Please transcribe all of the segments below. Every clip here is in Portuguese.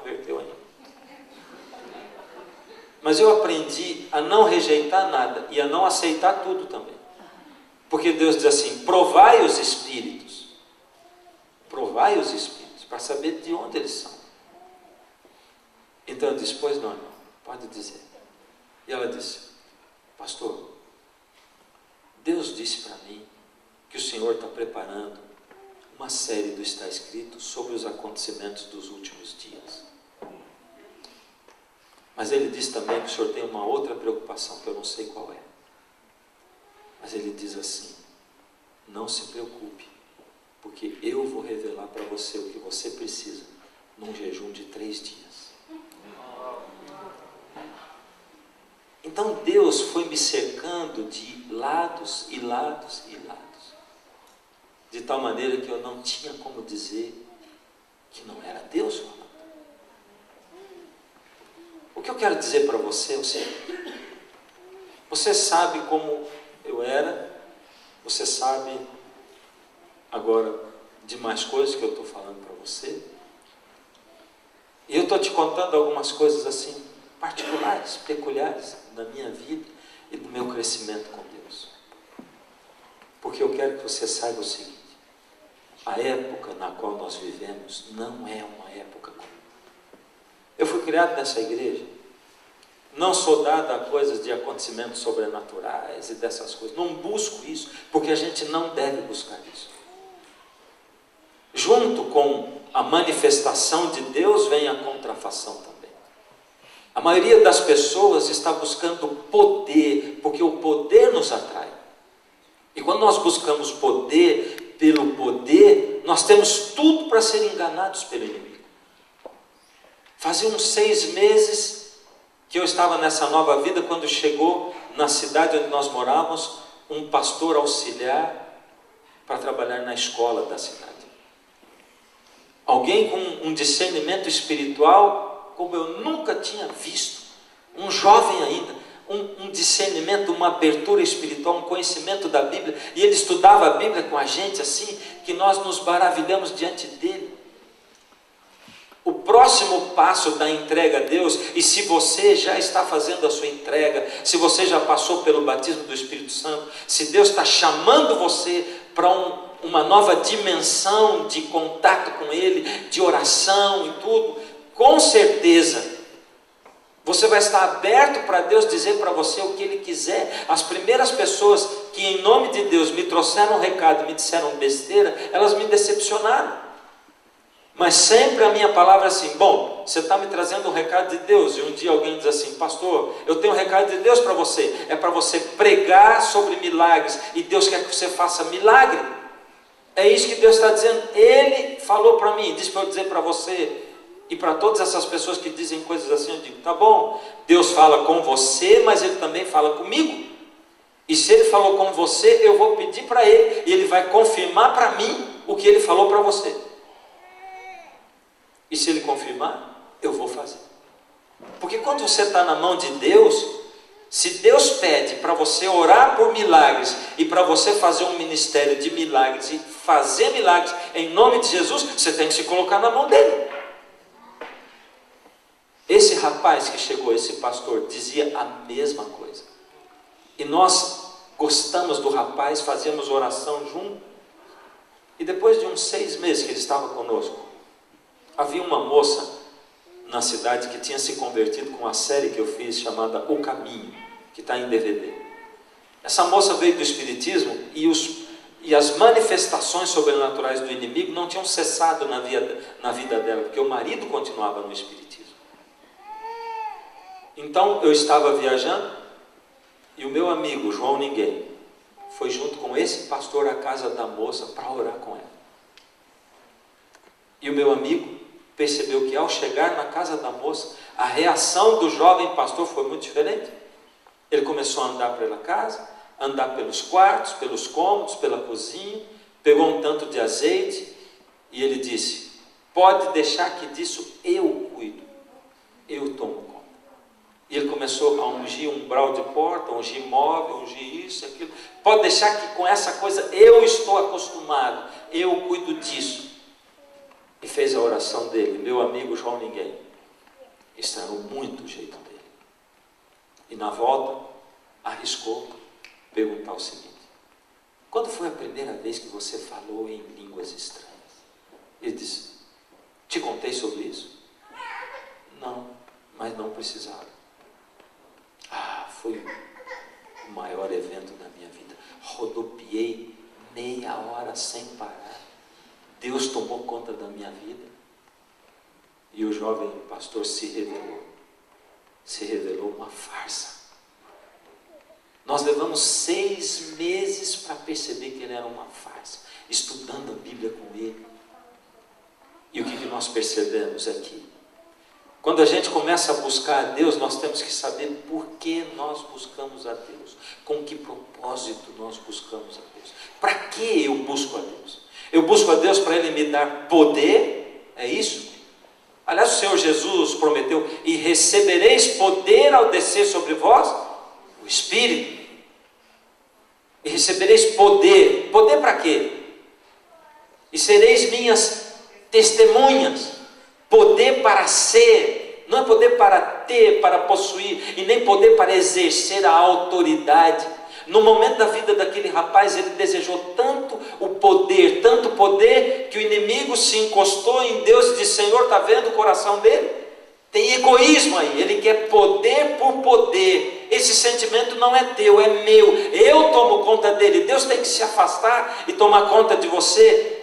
converteu ainda. Mas eu aprendi a não rejeitar nada e a não aceitar tudo também. Porque Deus diz assim, provai os espíritos. Provai os espíritos, para saber de onde eles são. Então eu disse, pois não, irmão, pode dizer. E ela disse, pastor, Deus disse para mim que o Senhor está preparando uma série do Está Escrito sobre os acontecimentos dos últimos dias. Mas Ele diz também que o Senhor tem uma outra preocupação, que eu não sei qual é. Mas Ele diz assim, não se preocupe, porque eu vou revelar para você o que você precisa num jejum de 3 dias. Então Deus foi me cercando de lados e lados e lados, de tal maneira que eu não tinha como dizer que não era Deus falando. O que eu quero dizer para você é o seguinte, você sabe como eu era, você sabe agora de mais coisas que eu estou falando para você, e eu estou te contando algumas coisas assim, particulares, peculiares da minha vida e do meu crescimento com Deus. Porque eu quero que você saiba o seguinte, a época na qual nós vivemos não é uma época comum. Eu fui criado nessa igreja, não sou dado a coisas de acontecimentos sobrenaturais e dessas coisas, não busco isso, porque a gente não deve buscar isso. Junto com a manifestação de Deus vem a contrafação também. A maioria das pessoas está buscando poder, porque o poder nos atrai. E quando nós buscamos poder pelo poder, nós temos tudo para ser enganados pelo inimigo. Fazia uns 6 meses que eu estava nessa nova vida, quando chegou na cidade onde nós morávamos, um pastor auxiliar para trabalhar na escola da cidade. Alguém com um discernimento espiritual como eu nunca tinha visto, um jovem ainda, um discernimento, uma abertura espiritual, um conhecimento da Bíblia, e ele estudava a Bíblia com a gente assim, que nós nos maravilhamos diante dele. O próximo passo da entrega a Deus, e se você já está fazendo a sua entrega, se você já passou pelo batismo do Espírito Santo, se Deus está chamando você para uma nova dimensão de contato com Ele, de oração e tudo, com certeza você vai estar aberto para Deus dizer para você o que Ele quiser. As primeiras pessoas que em nome de Deus me trouxeram um recado, me disseram besteira, elas me decepcionaram. Mas sempre a minha palavra é assim, bom, você está me trazendo um recado de Deus. E um dia alguém diz assim, pastor, eu tenho um recado de Deus para você. É para você pregar sobre milagres, e Deus quer que você faça milagre. É isso que Deus está dizendo. Ele falou para mim, disse para eu dizer para você. E para todas essas pessoas que dizem coisas assim, eu digo, tá bom, Deus fala com você, mas Ele também fala comigo. E se Ele falou com você, eu vou pedir para Ele, e Ele vai confirmar para mim o que Ele falou para você. E se Ele confirmar, eu vou fazer. Porque quando você está na mão de Deus, se Deus pede para você orar por milagres, e para você fazer um ministério de milagres, e fazer milagres em nome de Jesus, você tem que se colocar na mão dEle. Esse rapaz que chegou, esse pastor, dizia a mesma coisa. E nós gostamos do rapaz, fazíamos oração junto. E depois de uns 6 meses que ele estava conosco, havia uma moça na cidade que tinha se convertido com uma série que eu fiz chamada O Caminho, que está em DVD. Essa moça veio do Espiritismo e as manifestações sobrenaturais do inimigo não tinham cessado na vida dela, porque o marido continuava no Espiritismo. Então eu estava viajando e o meu amigo João Ninguém foi junto com esse pastor à casa da moça para orar com ela. E o meu amigo percebeu que ao chegar na casa da moça, a reação do jovem pastor foi muito diferente. Ele começou a andar pela casa, andar pelos quartos, pelos cômodos, pela cozinha, pegou um tanto de azeite e ele disse, pode deixar que disso eu cuido, eu tomo conta. E ele começou a ungir um umbral de porta, ungir móvel, ungir isso, aquilo. Pode deixar que com essa coisa eu estou acostumado, eu cuido disso. E fez a oração dele, meu amigo João Ninguém. Estranhou muito o jeito dele. E na volta, arriscou perguntar o seguinte: quando foi a primeira vez que você falou em línguas estranhas? Ele disse: te contei sobre isso? Não, mas não precisava. Foi o maior evento da minha vida. Rodopiei meia hora sem parar. Deus tomou conta da minha vida. E o jovem pastor se revelou uma farsa. Nós levamos 6 meses para perceber que ele era uma farsa, estudando a Bíblia com ele. E o que nós percebemos aqui? Quando a gente começa a buscar a Deus, nós temos que saber por que nós buscamos a Deus, com que propósito nós buscamos a Deus. Para que eu busco a Deus? Eu busco a Deus para Ele me dar poder, é isso? Aliás, o Senhor Jesus prometeu: e recebereis poder ao descer sobre vós o Espírito. E recebereis poder. Poder para quê? E sereis minhas testemunhas. Poder para ser, não é poder para ter, para possuir, e nem poder para exercer a autoridade. No momento da vida daquele rapaz, ele desejou tanto poder, que o inimigo se encostou em Deus e disse: Senhor, está vendo o coração dele? Tem egoísmo aí, ele quer poder por poder. Esse sentimento não é teu, é meu. Eu tomo conta dele. Deus tem que se afastar e tomar conta de você.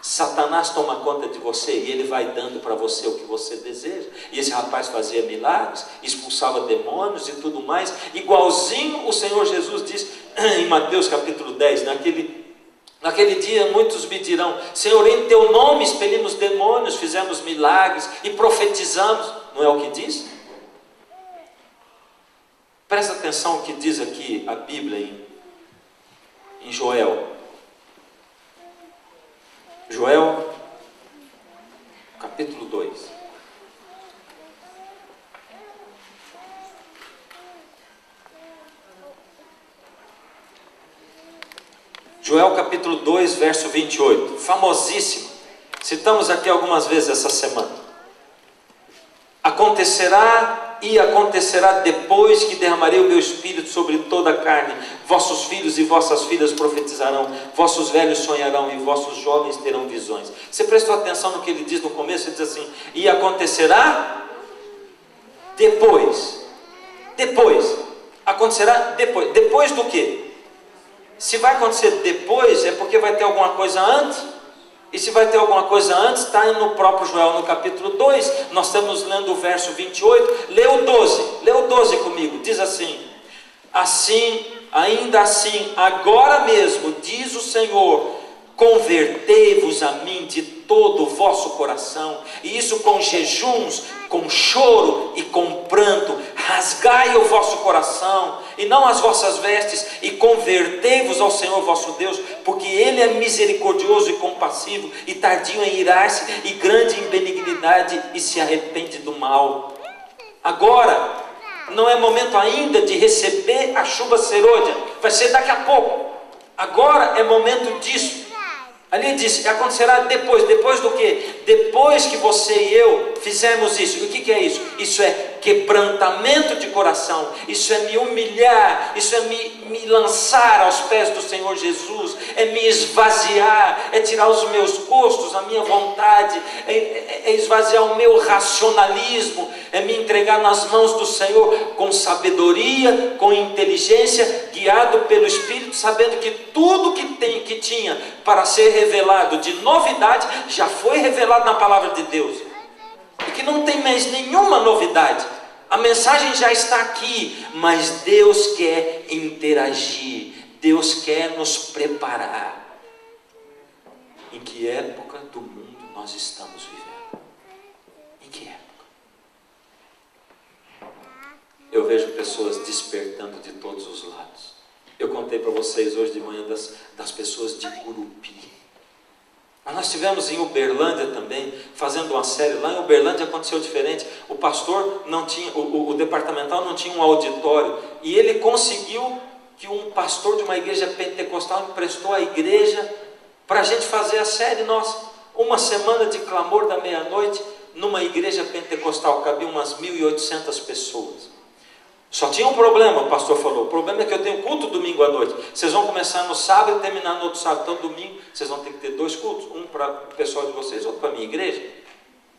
Satanás toma conta de você e ele vai dando para você o que você deseja. E esse rapaz fazia milagres, expulsava demônios e tudo mais, igualzinho o Senhor Jesus diz em Mateus capítulo 10, naquele dia muitos me dirão: Senhor, em teu nome expelimos demônios, fizemos milagres e profetizamos. Não é o que diz? Presta atenção o que diz aqui a Bíblia em Joel. Joel, capítulo 2. Joel, capítulo 2, verso 28. Famosíssimo. Citamos aqui algumas vezes essa semana. Acontecerá depois que derramarei o meu espírito sobre toda a carne. Vossos filhos e vossas filhas profetizarão, vossos velhos sonharão e vossos jovens terão visões. Você prestou atenção no que ele diz no começo? Ele diz assim: e acontecerá depois. Acontecerá depois. Depois do quê? Se vai acontecer depois, é porque vai ter alguma coisa antes. E se vai ter alguma coisa antes, está no próprio Joel, no capítulo 2, nós estamos lendo o verso 28, lê o 12 comigo, diz assim: ainda assim, agora mesmo, diz o Senhor, convertei-vos a mim de todo o vosso coração, e isso com jejuns, com choro e com pranto, rasgai o vosso coração, e não as vossas vestes, e convertei-vos ao Senhor vosso Deus, porque Ele é misericordioso e compassivo, e tardio em irar-se, e grande em benignidade, e se arrepende do mal. Agora, não é momento ainda de receber a chuva serôdia, vai ser daqui a pouco. Agora é momento disso. Ali diz: acontecerá depois do que? Depois que você e eu fizermos isso. E o que é isso? Isso é quebrantamento de coração, isso é me humilhar, isso é me lançar aos pés do Senhor Jesus, é me esvaziar, é tirar os meus gostos, a minha vontade, é esvaziar o meu racionalismo, é me entregar nas mãos do Senhor com sabedoria, com inteligência, guiado pelo Espírito, sabendo que tudo que tinha para ser revelado de novidade já foi revelado na palavra de Deus, e que não tem mais nenhuma novidade. A mensagem já está aqui, mas Deus quer interagir, Deus quer nos preparar. Em que época do mundo nós estamos vivendo? Em que época? Eu vejo pessoas despertando de todos os lados. Eu contei para vocês hoje de manhã das pessoas de Gurupi. Mas nós estivemos em Uberlândia também, fazendo uma série. Lá em Uberlândia aconteceu diferente. O pastor não tinha, o departamental não tinha um auditório, e ele conseguiu que um pastor de uma igreja pentecostal emprestou a igreja para a gente fazer a série nossa. Uma semana de clamor da meia-noite, numa igreja pentecostal, cabia umas 1.800 pessoas. Só tinha um problema, o pastor falou, o problema é que eu tenho culto domingo à noite. Vocês vão começar no sábado e terminar no outro sábado. Então domingo vocês vão ter que ter 2 cultos, um para o pessoal de vocês, outro para a minha igreja.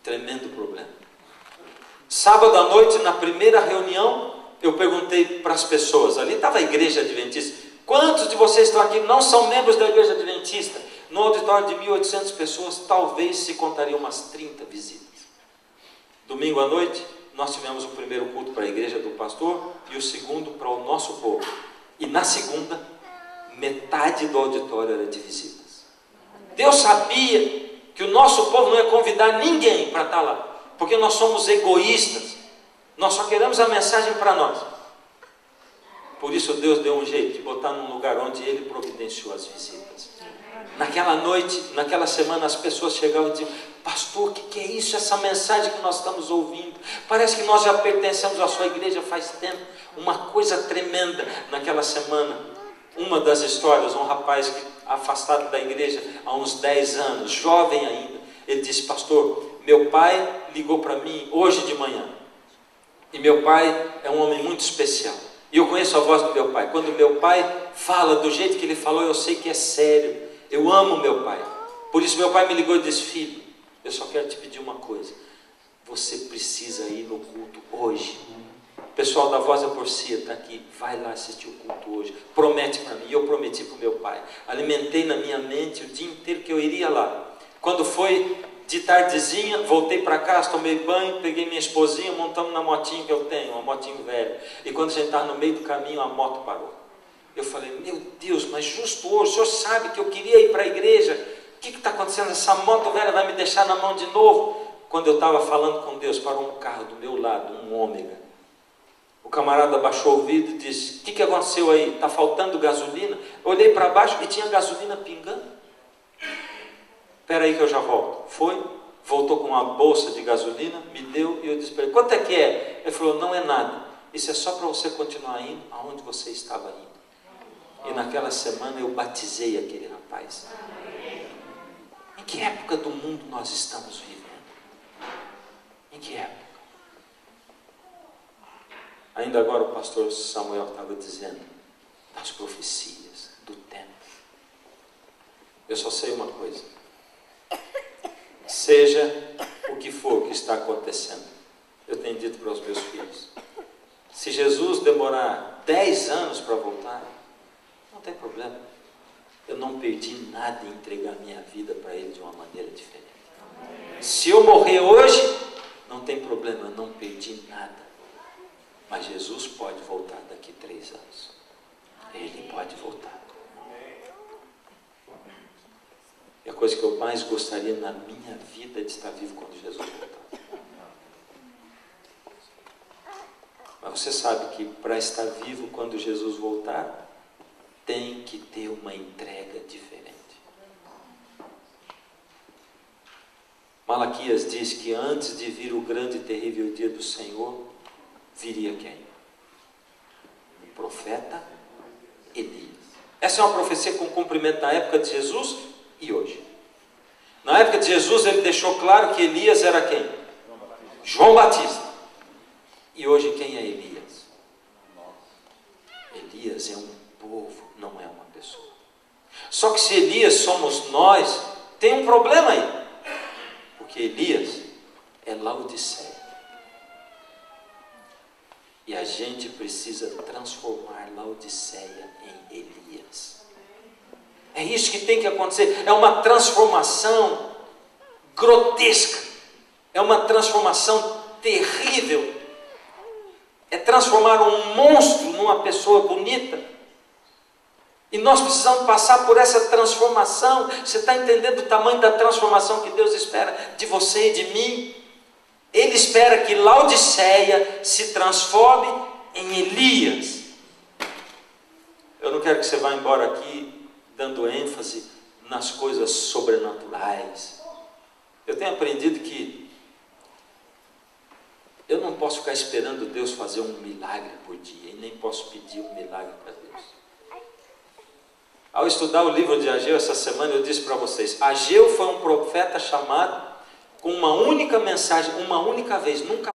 Tremendo problema. Sábado à noite, na primeira reunião, eu perguntei para as pessoas, ali estava a igreja adventista, quantos de vocês estão aqui não são membros da igreja adventista? No auditório de 1.800 pessoas, talvez se contariam umas 30 visitas. Domingo à noite, nós tivemos o primeiro culto para a igreja do pastor e o segundo para o nosso povo. E na segunda, metade do auditório era de visitas. Deus sabia que o nosso povo não ia convidar ninguém para estar lá, porque nós somos egoístas. Nós só queremos a mensagem para nós. Por isso Deus deu um jeito de botar num lugar onde Ele providenciou as visitas. Naquela noite, naquela semana, as pessoas chegavam e diziam: pastor, o que é isso, essa mensagem que nós estamos ouvindo? Parece que nós já pertencemos à sua igreja faz tempo. Uma coisa tremenda. Naquela semana, uma das histórias, um rapaz afastado da igreja há uns 10 anos, jovem ainda, ele disse: pastor, meu pai ligou para mim hoje de manhã, e meu pai é um homem muito especial, e eu conheço a voz do meu pai. Quando meu pai fala do jeito que ele falou, eu sei que é sério. Eu amo meu pai. Por isso meu pai me ligou e disse: filho, eu só quero te pedir uma coisa, você precisa ir no culto hoje. O pessoal da Voz da Porcia está aqui, vai lá assistir o culto hoje, promete para mim. E eu prometi para o meu pai, alimentei na minha mente o dia inteiro que eu iria lá. Quando foi de tardezinha, voltei para casa, tomei banho, peguei minha esposinha, montamos na motinha que eu tenho, uma motinha velha, e quando a gente estava no meio do caminho, a moto parou. Eu falei: meu Deus, mas justo hoje, o senhor sabe que eu queria ir para a igreja, o que está acontecendo? Essa moto velha vai me deixar na mão de novo? Quando eu estava falando com Deus, parou um carro do meu lado, um Ômega. O camarada baixou o vidro e disse: o que aconteceu aí? Está faltando gasolina? Eu olhei para baixo e tinha gasolina pingando. Espera aí que eu já volto. Foi, voltou com uma bolsa de gasolina, me deu, e eu disse para ele: quanto é que é? Ele falou: não é nada, isso é só para você continuar indo aonde você estava indo. E naquela semana eu batizei aquele rapaz. Em que época do mundo nós estamos vivendo? Em que época? Ainda agora o pastor Samuel estava dizendo das profecias, do tempo. Eu só sei uma coisa: seja o que for que está acontecendo, eu tenho dito para os meus filhos, se Jesus demorar 10 anos para voltar, não tem problema. Eu não perdi nada em entregar minha vida para Ele de uma maneira diferente. Se eu morrer hoje, não tem problema, eu não perdi nada. Mas Jesus pode voltar daqui 3 anos. Ele pode voltar. E a coisa que eu mais gostaria na minha vida é de estar vivo quando Jesus voltar. Mas você sabe que para estar vivo quando Jesus voltar, tem que ter uma entrega diferente. Malaquias diz que antes de vir o grande e terrível dia do Senhor, viria quem? O profeta Elias. Essa é uma profecia com cumprimento na época de Jesus e hoje. Na época de Jesus ele deixou claro que Elias era quem? João Batista. E hoje quem é Elias? Elias é um povo, não é uma pessoa. Só que se Elias somos nós, tem um problema aí. Porque Elias é Laodiceia. E a gente precisa transformar Laodiceia em Elias. É isso que tem que acontecer. É uma transformação grotesca. É uma transformação terrível. É transformar um monstro numa pessoa bonita. E nós precisamos passar por essa transformação. Você está entendendo o tamanho da transformação que Deus espera de você e de mim? Ele espera que Laodiceia se transforme em Elias. Eu não quero que você vá embora aqui dando ênfase nas coisas sobrenaturais. Eu tenho aprendido que eu não posso ficar esperando Deus fazer um milagre por dia, e nem posso pedir um milagre para Deus. Ao estudar o livro de Ageu essa semana, eu disse para vocês, Ageu foi um profeta chamado com uma única mensagem, uma única vez, nunca